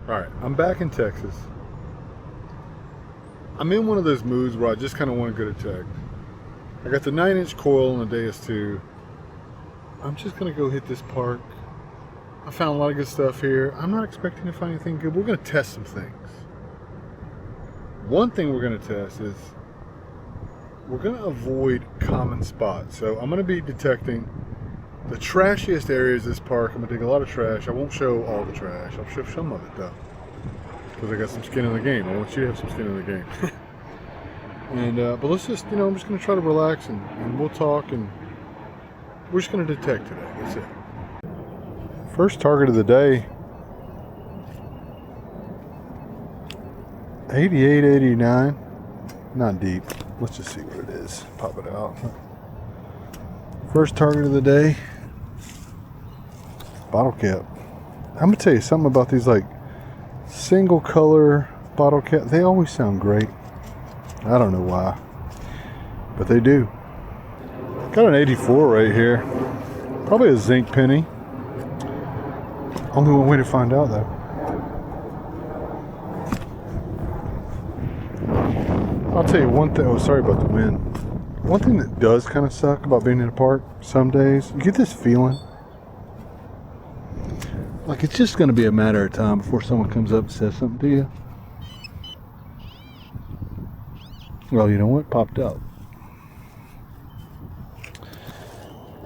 Alright, I'm back in Texas. I'm in one of those moods where I just kind of want to go to tech. I got the 9-inch coil and the Deus 2. I'm just going to go hit this park. I found a lot of good stuff here. I'm not expecting to find anything good. We're going to test some things. One thing we're going to test is we're going to avoid common spots. So I'm going to be detecting the trashiest areas of this park. I'm going to take a lot of trash. I won't show all the trash. I'll show some of it though, because I got some skin in the game. I want you to have some skin in the game. And but let's just, I'm just going to try to relax and we'll talk, and we're just going to detect today. That's it. First target of the day, 88, 89. Not deep. Let's just see what it is. Pop it out. First target of the day, bottle cap. I'm going to tell you something about these like single color bottle cap. They always sound great. I don't know why, but they do. Got an 84 right here. Probably a zinc penny. Only one way to find out though. I'll tell you one thing. Oh, sorry about the wind. One thing that does kind of suck about being in a park some days, you get this feeling like it's just going to be a matter of time before someone comes up and says something to you. Well, you know what? Popped out.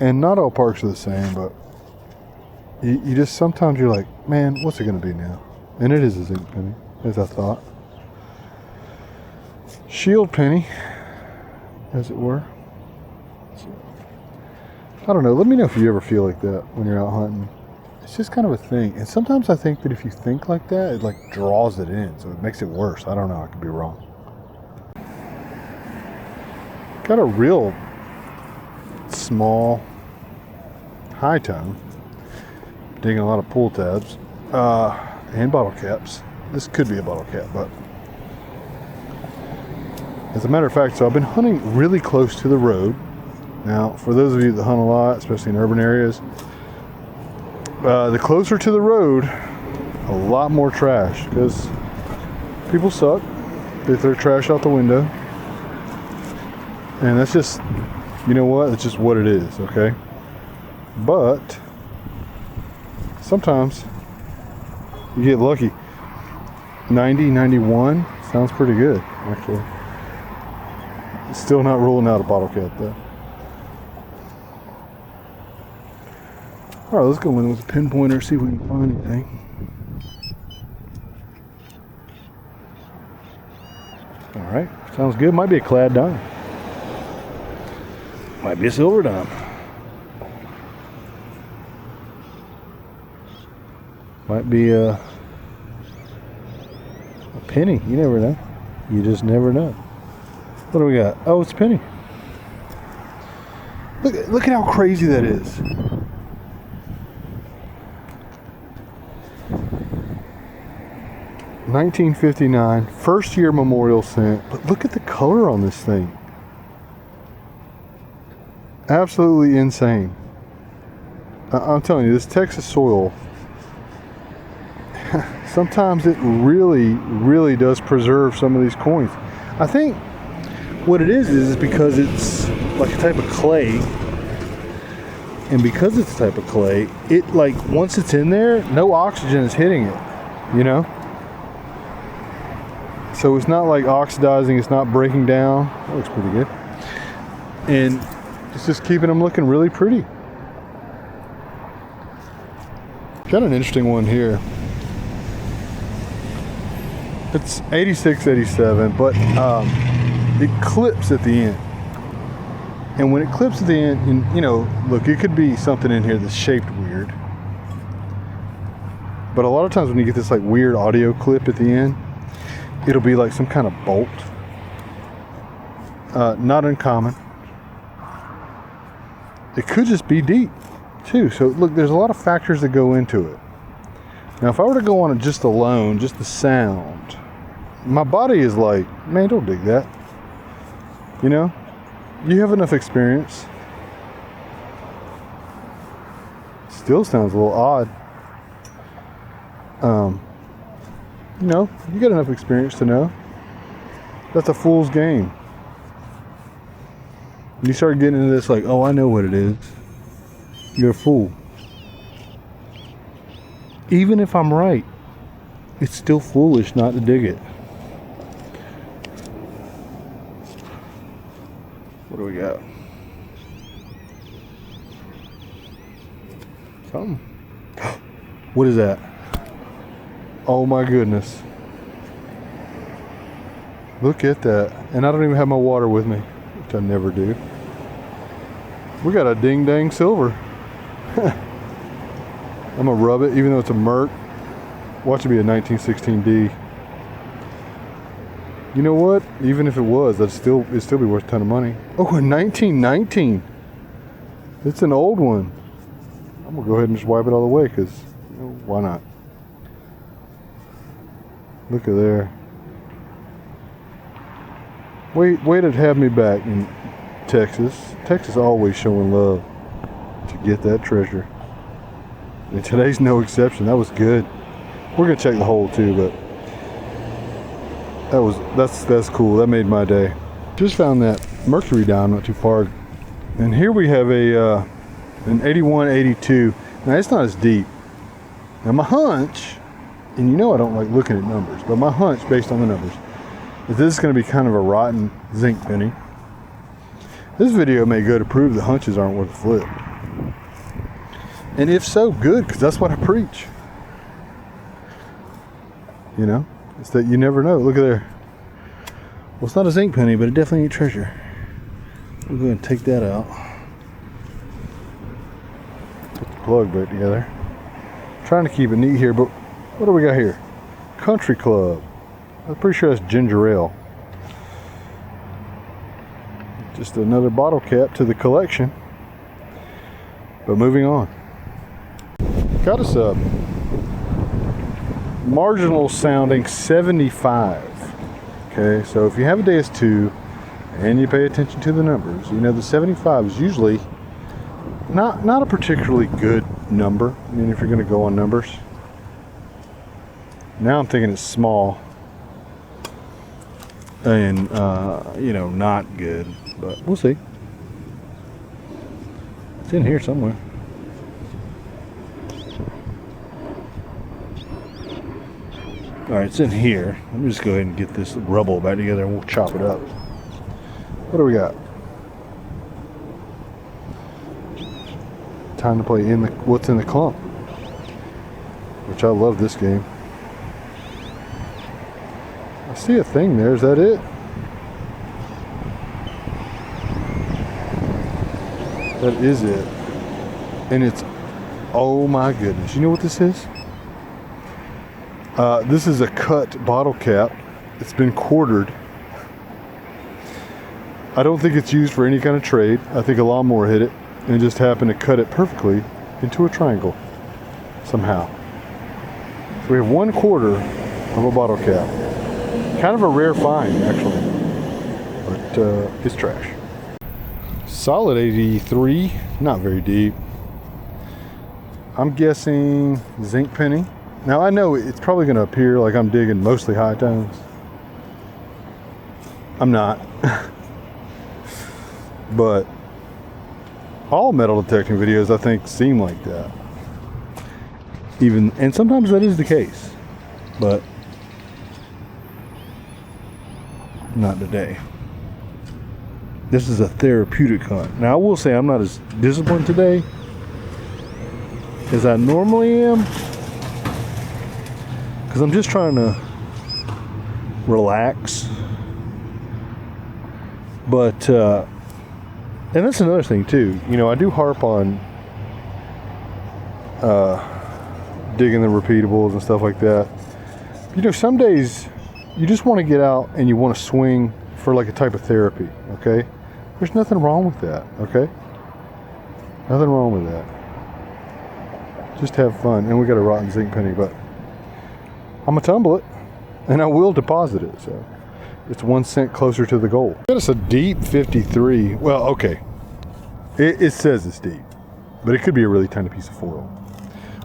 And not all parks are the same, but you just, sometimes you're like, man, what's it going to be now? And it is a zinc penny, as I thought. Shield penny, as it were. I don't know. Let me know if you ever feel like that when you're out hunting. It's just kind of a thing. And sometimes I think that if you think like that, it like draws it in, so it makes it worse. I don't know. I could be wrong. Got a real small high tone. Digging a lot of pull tabs and bottle caps. This could be a bottle cap, but as a matter of fact, so I've been hunting really close to the road. Now, for those of you that hunt a lot, especially in urban areas, the closer to the road, a lot more trash, because people suck. They throw trash out the window. And that's just, you know what? It's just what it is, okay? But sometimes you get lucky. 90, 91 sounds pretty good, actually. Still not ruling out a bottle cap, though. All right, let's go in with a pinpointer, see if we can find anything. All right, sounds good. Might be a clad dime. Might be a silver dime. Might be a penny. You never know. You just never know. What do we got? Oh, it's a penny. Look at how crazy that is. $19.59, first year memorial cent. But look at the color on this thing. Absolutely insane. I'm telling you, this Texas soil, sometimes it really, really does preserve some of these coins. I think what it is because it's like a type of clay. And because it's a type of clay, it like, once it's in there, no oxygen is hitting it, you know? So it's not like oxidizing, it's not breaking down. That looks pretty good. And it's just keeping them looking really pretty. Got an interesting one here. It's 86, 87, but it clips at the end. And when it clips at the end, and look, it could be something in here that's shaped weird. But a lot of times when you get this like weird audio clip at the end, it'll be like some kind of bolt. Not uncommon. It could just be deep too. So look, there's a lot of factors that go into it. Now, if I were to go on it just alone, just the sound, my body is like, man, don't dig that. You have enough experience. Still sounds a little odd. you know, you got enough experience to know that's a fool's game. You start getting into this like, oh, I know what it is. You're a fool. Even if I'm right, it's still foolish not to dig it. What do we got? Something. What is that? Oh my goodness. Look at that. And I don't even have my water with me, which I never do. We got a ding dang silver. I'm gonna rub it, even though it's a Merc. Watch it be a 1916D. You know what? Even if it was, it'd still be worth a ton of money. Oh, a 1919. It's an old one. I'm gonna go ahead and just wipe it all the way, because you know, why not? Look at there. Way to have me back in Texas. Texas always showing love to get that treasure. And today's no exception. That was good. We're gonna check the hole too, but that's cool. That made my day. Just found that Mercury Dime not too far. And here we have a an 8182. Now it's not as deep. Now my hunch, and you know I don't like looking at numbers, but my hunch based on the numbers is this is going to be kind of a rotten zinc penny. This video may go to prove that hunches aren't worth a flip. And if so, good, because that's what I preach. You know, it's that you never know. Look at there. Well, it's not a zinc penny, but it definitely ain't treasure. We'll go ahead and take that out. Put the plug back together. Trying to keep it neat here, but what do we got here? Country Club. I'm pretty sure that's ginger ale. Just another bottle cap to the collection. But moving on. Got us a marginal sounding 75. Okay, so if you have a Deus 2 and you pay attention to the numbers, you know the 75 is usually not a particularly good number. I mean, if you're going to go on numbers. Now I'm thinking it's small and you know, not good, but we'll see. It's in here somewhere. All right, it's in here. Let me just go ahead and get this rubble back together and we'll chop it up. What do we got? Time to play in the what's in the clump, which I love this game. I see a thing there. Is that it? That is it. And it's, oh my goodness. You know what this is? This is a cut bottle cap. It's been quartered. I don't think it's used for any kind of trade. I think a lawnmower hit it and just happened to cut it perfectly into a triangle somehow. So we have 1/4 of a bottle cap. Kind of a rare find, actually, but it's trash. Solid 83, not very deep. I'm guessing zinc penny. Now I know it's probably going to appear like I'm digging mostly high tones. I'm not. But all metal detecting videos, I think, seem like that. And sometimes that is the case, but not today. This is a therapeutic hunt. Now I will say I'm not as disciplined today as I normally am, because I'm just trying to relax. But and that's another thing too, you know, I do harp on digging the repeatables and stuff like that. You know, some days you just want to get out and you want to swing for like a type of therapy, okay? There's nothing wrong with that, okay? Nothing wrong with that. Just have fun. And we got a rotten zinc penny, but I'm gonna tumble it and I will deposit it, so it's 1 cent closer to the goal. Got us a deep 53. Well, okay, it says it's deep, but it could be a really tiny piece of foil,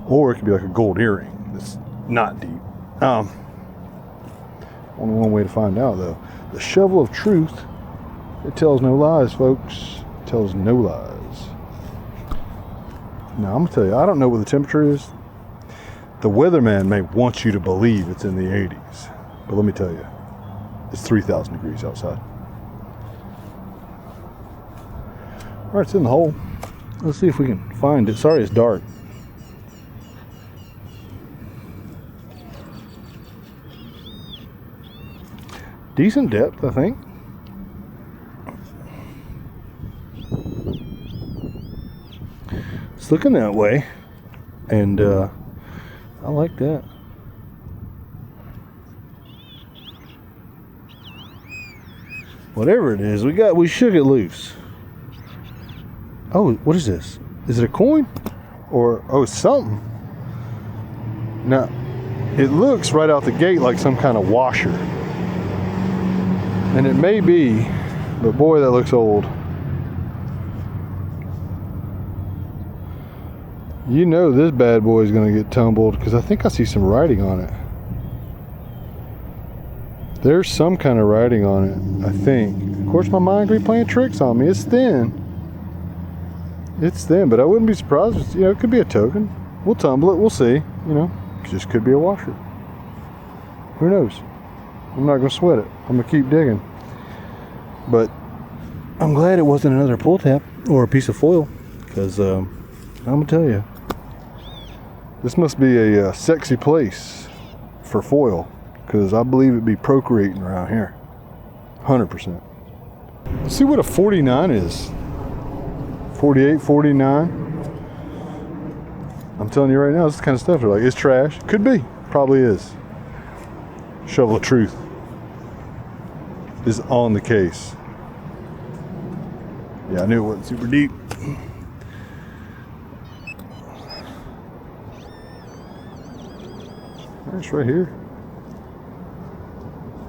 or it could be like a gold earring that's not deep. Only one way to find out, though. The shovel of truth. It tells no lies, folks. It tells no lies. Now, I'm going to tell you, I don't know what the temperature is. The weatherman may want you to believe it's in the 80s. But let me tell you, it's 3,000 degrees outside. All right, it's in the hole. Let's see if we can find it. Sorry, it's dark. Decent depth, I think. It's looking that way, and I like that. Whatever it is, we shook it loose. Oh, what is this? Is it a coin? Or, oh, it's something. Now, it looks right out the gate like some kind of washer. And it may be, but boy, that looks old. You know this bad boy is going to get tumbled, because I think I see some writing on it. There's some kind of writing on it, I think. Of course, my mind could be playing tricks on me. It's thin. It's thin, but I wouldn't be surprised if, it could be a token. We'll tumble it. We'll see. It just could be a washer. Who knows? I'm not going to sweat it. I'm going to keep digging. But I'm glad it wasn't another pull tab or a piece of foil, because I'm going to tell you, this must be a sexy place for foil, because I believe it'd be procreating around here. 100%. Let's see what a 49 is. 48, 49. I'm telling you right now, this is the kind of stuff they're like, it's trash. Could be. Probably is. Shovel of truth is on the case. Yeah, I knew it wasn't super deep. It's right here.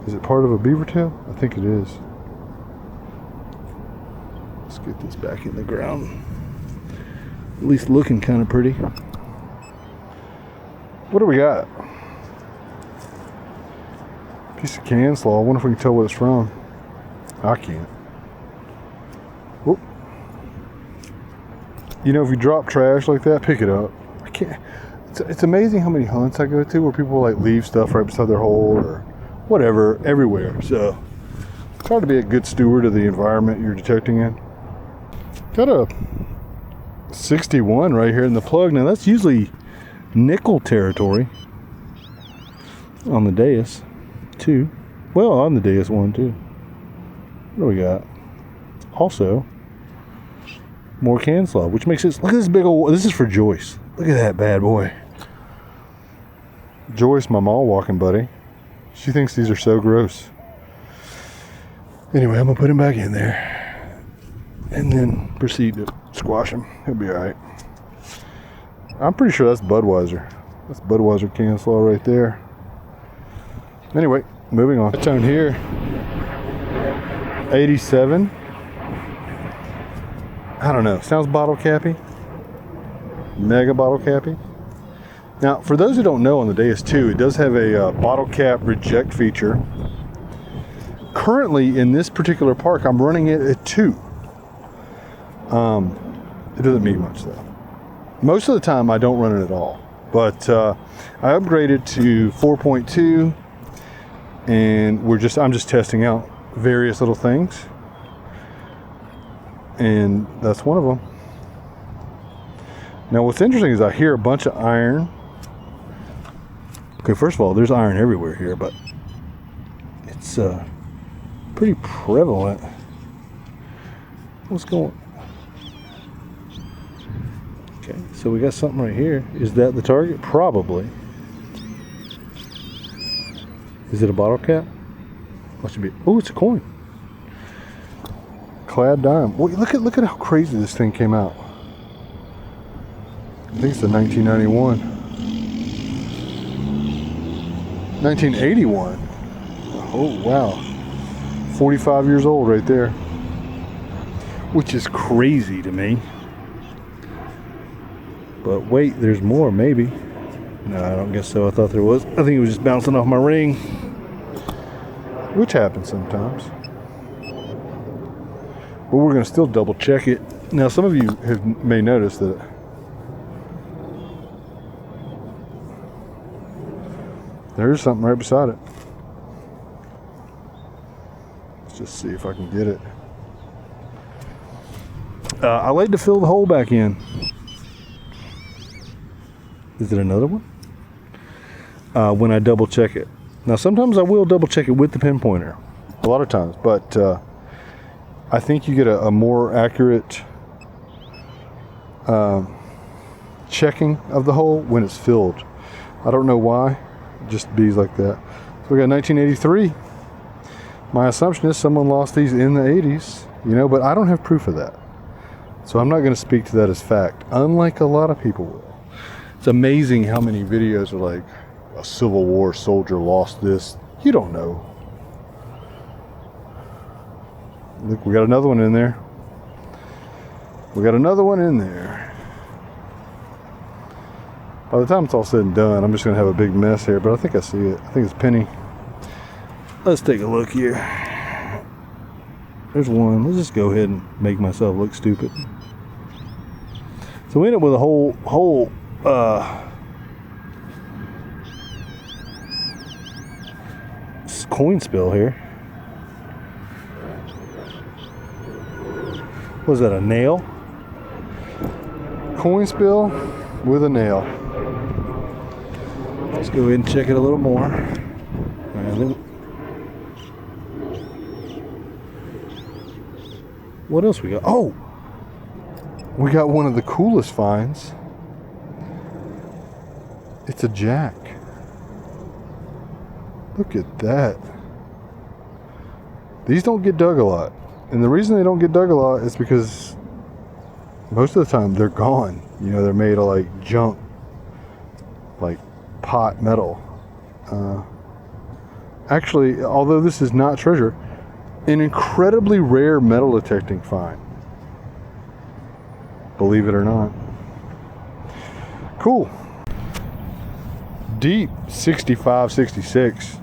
Is it part of a beaver tail? I think it is. Let's get this back in the ground. At least looking kind of pretty. What do we got? Piece of can slaw. I wonder if we can tell what it's from. I can't. Whoop. If you drop trash like that, pick it up. I can't. It's amazing how many hunts I go to where people like leave stuff right beside their hole or whatever everywhere. So it's hard to be a good steward of the environment you're detecting in. Got a 61 right here in the plug. Now that's usually nickel territory on the Deus too. Well, on the Deus one too. What do we got? Also more can slaw, which makes it, look at this big old, this is for Joyce. Look at that bad boy. Joyce, my mall walking buddy. She thinks these are so gross. Anyway, I'm gonna put him back in there and then proceed to squash him. He'll be alright. I'm pretty sure that's Budweiser. That's Budweiser can slaw right there. Anyway, moving on. Tone here, 87. I don't know, sounds bottle cappy. Mega bottle cappy. Now, for those who don't know, on the Deus 2, it does have a bottle cap reject feature. Currently, in this particular park, I'm running it at 2. It doesn't mean much though. Most of the time, I don't run it at all. But I upgraded to 4.2, and I'm just testing out various little things, and that's one of them. Now, what's interesting is I hear a bunch of iron. Okay, first of all, there's iron everywhere here, but it's pretty prevalent. What's going on? Okay, so we got something right here. Is that the target? Probably. Is it a bottle cap? What should be? Oh, it's a coin. Clad dime. Well, look at how crazy this thing came out. I think it's the 1991. 1981. Oh, wow. 45 years old right there. Which is crazy to me. But wait, there's more, maybe. No, I don't guess so. I thought there was. I think it was just bouncing off my ring. which happens sometimes. But we're going to still double check it. Now, some of you may notice that there's something right beside it. Let's just see if I can get it. I like to fill the hole back in. Is it another one? When I double check it. Now, sometimes I will double check it with the pinpointer. A lot of times. But I think you get a more accurate checking of the hole when it's filled. I don't know why. It just bees like that. So we got 1983. My assumption is someone lost these in the 80s. You know, but I don't have proof of that. So I'm not going to speak to that as fact, unlike a lot of people will. It's amazing how many videos are like, a Civil War soldier lost this. You don't know. Look, we got another one in there. We got another one in there. By the time it's all said and done, I'm just going to have a big mess here, but I think I see it. I think it's penny. Let's take a look here. There's one. Let's just go ahead and make myself look stupid. So we end up with a whole coin spill here. Was that a nail? Coin spill with a nail. Let's go ahead and check it a little more. What else we got? Oh! We got one of the coolest finds. It's a jack. Look at that. These don't get dug a lot. And the reason they don't get dug a lot is because most of the time they're gone. You know, they're made of like junk, like pot metal. Actually, although this is not treasure, an incredibly rare metal detecting find. Believe it or not. Cool. Deep 65, 66.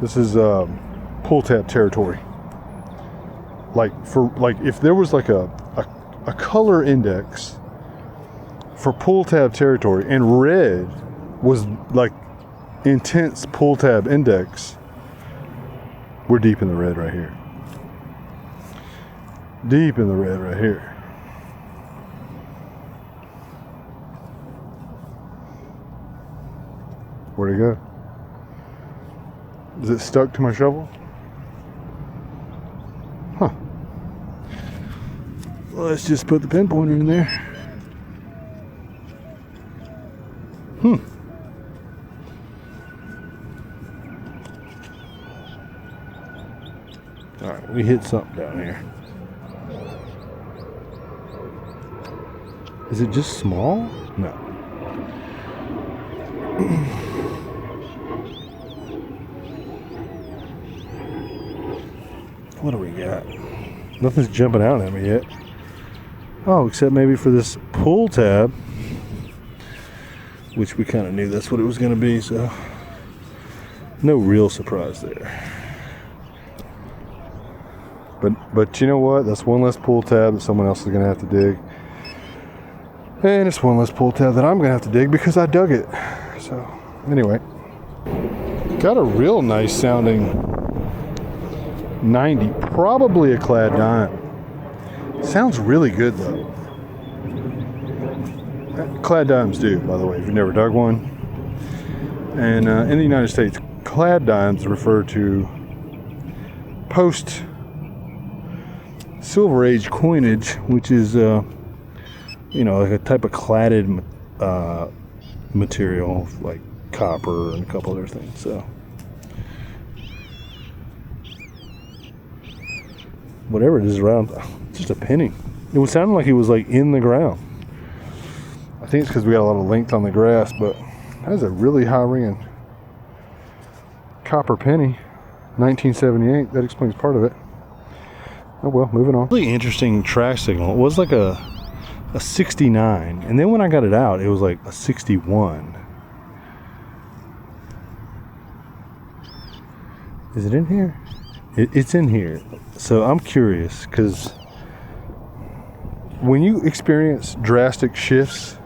This is pull tab territory. Like if there was like a color index for pull tab territory and red was like intense pull tab index, we're deep in the red right here. Deep in the red right here. Where'd it go? Is it stuck to my shovel? Huh. Let's just put the pinpointer in there. Alright, we hit something down here. Is it just small? No. What do we got? Nothing's jumping out at me yet. Oh, except maybe for this pull tab, which we kind of knew that's what it was going to be, so no real surprise there. But you know what? That's one less pull tab that someone else is going to have to dig. And it's one less pull tab that I'm going to have to dig because I dug it. So, anyway. Got a real nice sounding 90. Probably a clad dime. Sounds really good though. Clad dimes do, by the way, if you've never dug one. And in the United States, clad dimes refer to post Silver Age coinage, which is you know, like a type of cladded material like copper and a couple other things. So whatever it is around, just a penny. It was sounding like it was like in the ground. I think it's because we got a lot of length on the grass, but that is a really high ringing copper penny. 1978. That explains part of it. Oh well, moving on. Really interesting track signal. It was like a 69, and then when I got it out, it was like a 61. Is it in here? It's in here. So I'm curious, because when you experience drastic shifts,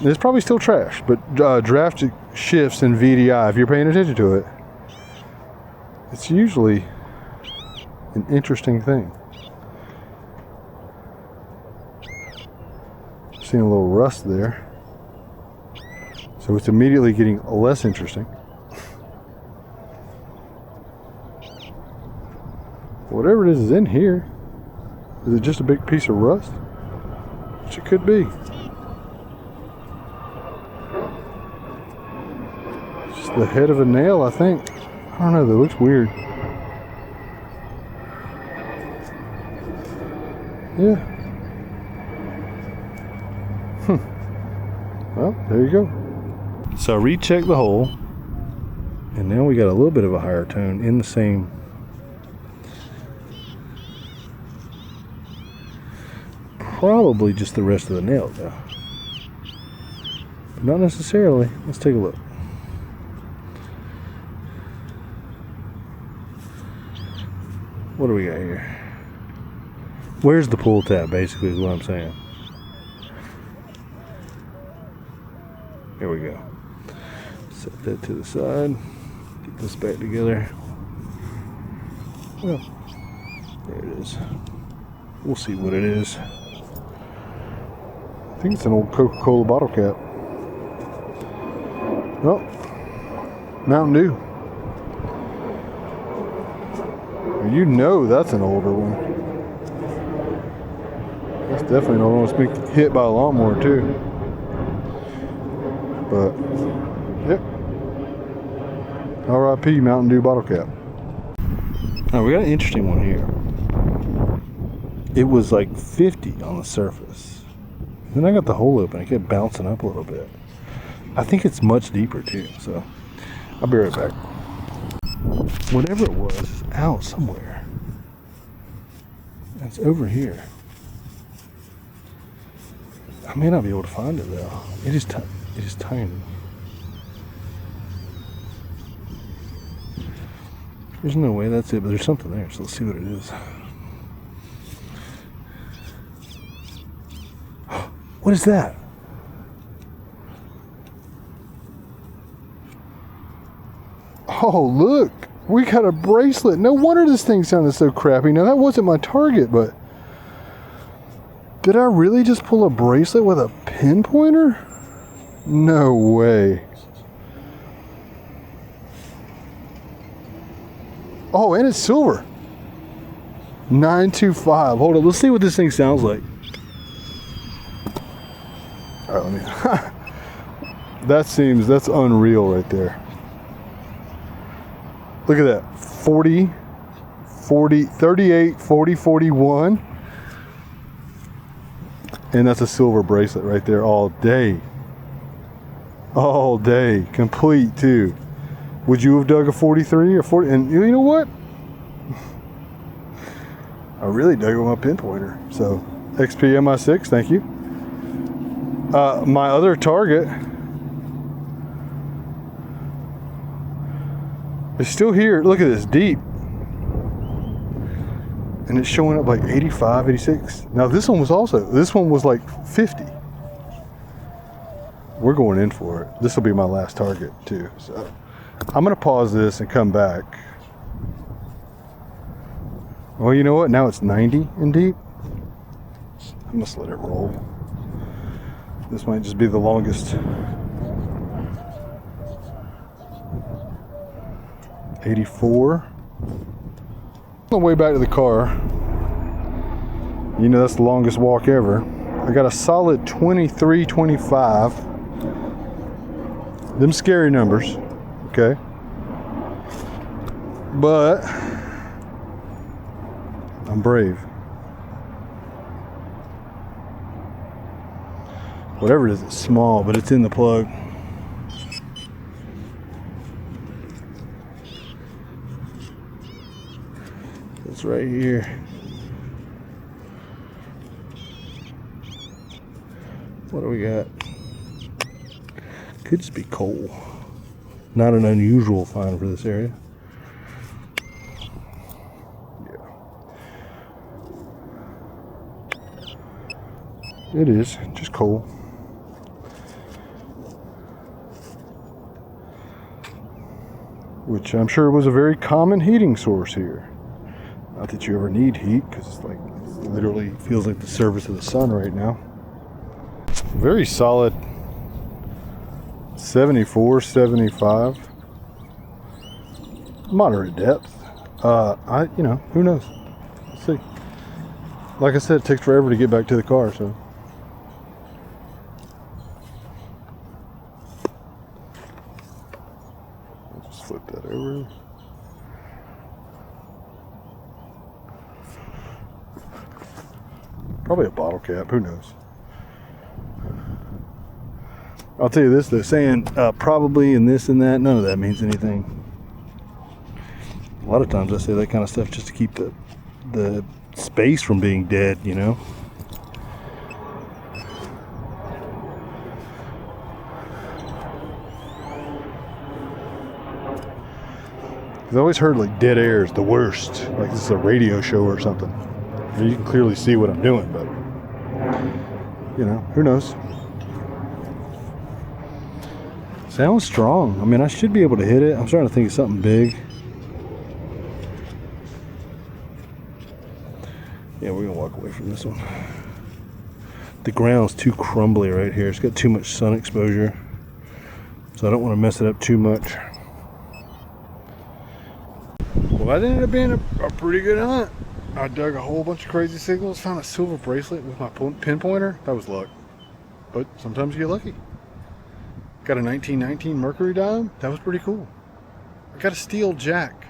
it's probably still trash, but drastic shifts in VDI, if you're paying attention to it, it's usually an interesting thing. Seeing a little rust there. So it's immediately getting less interesting. Whatever it is in here. Is it just a big piece of rust? Which it could be. Just the head of a nail, I think. I don't know, that looks weird. Yeah. Well, there you go. So I rechecked the hole, and now we got a little bit of a higher tone in the same. Probably just the rest of the nail though. But not necessarily. Let's take a look. What do we got here? Where's the pull tab, basically, is what I'm saying. Here we go. Set that to the side. Get this back together. Well, there it is. We'll see what it is. I think it's an old Coca-Cola bottle cap. Well, Mountain Dew. You know that's an older one. That's definitely an older one. It's been hit by a lawnmower too. But, yep. R.I.P. Mountain Dew bottle cap. Now we got an interesting one here. It was like 50 on the surface. Then I got the hole open. It kept bouncing up a little bit. I think it's much deeper too, so I'll be right back. Whatever it was is out somewhere. It's over here. I may not be able to find it though. It is tiny. There's no way that's it, but there's something there, so let's see what it is. What is that? Oh, look! We got a bracelet. No wonder this thing sounded so crappy. Now, that wasn't my target, but did I really just pull a bracelet with a pinpointer? No way. Oh, and it's silver. 925. Hold on, let's see what this thing sounds like. All right, let me. That's unreal right there. Look at that. 40, 38, 40, 41. And that's a silver bracelet right there all day. All day. Complete too. Would you have dug a 43 or 40? And you know what? I really dug it with my pinpointer. So, XP MI-6, thank you. My other target is still here. Look at this, deep. And it's showing up like 85, 86. Now this one was like 50. We're going in for it. This will be my last target too. So I'm gonna pause this and come back. Well, you know what? Now it's 90 in deep. I'm just let it roll. This might just be the longest. 84. On the way back to the car, you know that's the longest walk ever. I got a solid 23, 25. Them scary numbers, okay? But I'm brave. Whatever it is, it's small, but it's in the plug. It's right here. What do we got? Could just be coal. not an unusual find for this area. Yeah. It is just coal. Which I'm sure was a very common heating source here. Not that you ever need heat, because it's like, it literally feels like the surface of the sun right now. Very solid 74, 75. Moderate depth. You know, who knows? Let's see. Like I said, it takes forever to get back to the car, so. I'll just flip that over. Probably a bottle cap, who knows? I'll tell you this, they're saying probably and this and that, none of that means anything. A lot of times I say that kind of stuff just to keep the space from being dead, you know? I've always heard like dead air is the worst, like this is a radio show or something. You can clearly see what I'm doing, but you know, who knows? Sounds strong. I mean, I should be able to hit it. I'm starting to think of something big. Yeah, we're gonna walk away from this one. The ground's too crumbly right here. It's got too much sun exposure, so I don't want to mess it up too much. Well, that ended up being a pretty good hunt. I dug a whole bunch of crazy signals, found a silver bracelet with my pinpointer. That was luck, but sometimes you get lucky. Got a 1919 Mercury Dime. That was pretty cool. I got a steel jack.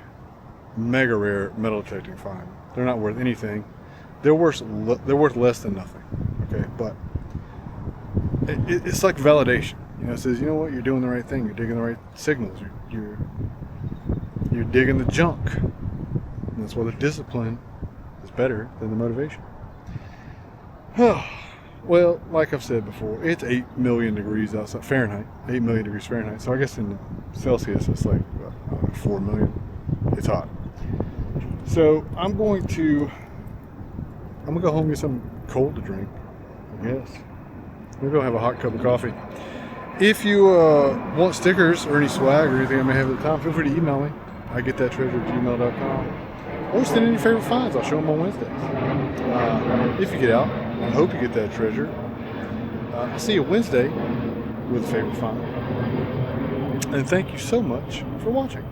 Mega rare metal detecting find. They're not worth anything. They're worth less than nothing. Okay, but it's like validation. You know, it says, you know what, you're doing the right thing. You're digging the right signals. You're digging the junk. And that's why the discipline is better than the motivation. Well, like I've said before, it's 8 million degrees outside, Fahrenheit, 8 million degrees Fahrenheit. So I guess in Celsius, it's like 4 million. It's hot. So I'm gonna go home and get something cold to drink, I guess. Maybe I'll have a hot cup of coffee. If you want stickers or any swag or anything I may have at the time, feel free to email me. I get that treasure@gmail.com. Or send in your favorite finds. I'll show them on Wednesdays. If you get out, I hope you get that treasure. I'll see you Wednesday with a favorite find. And thank you so much for watching.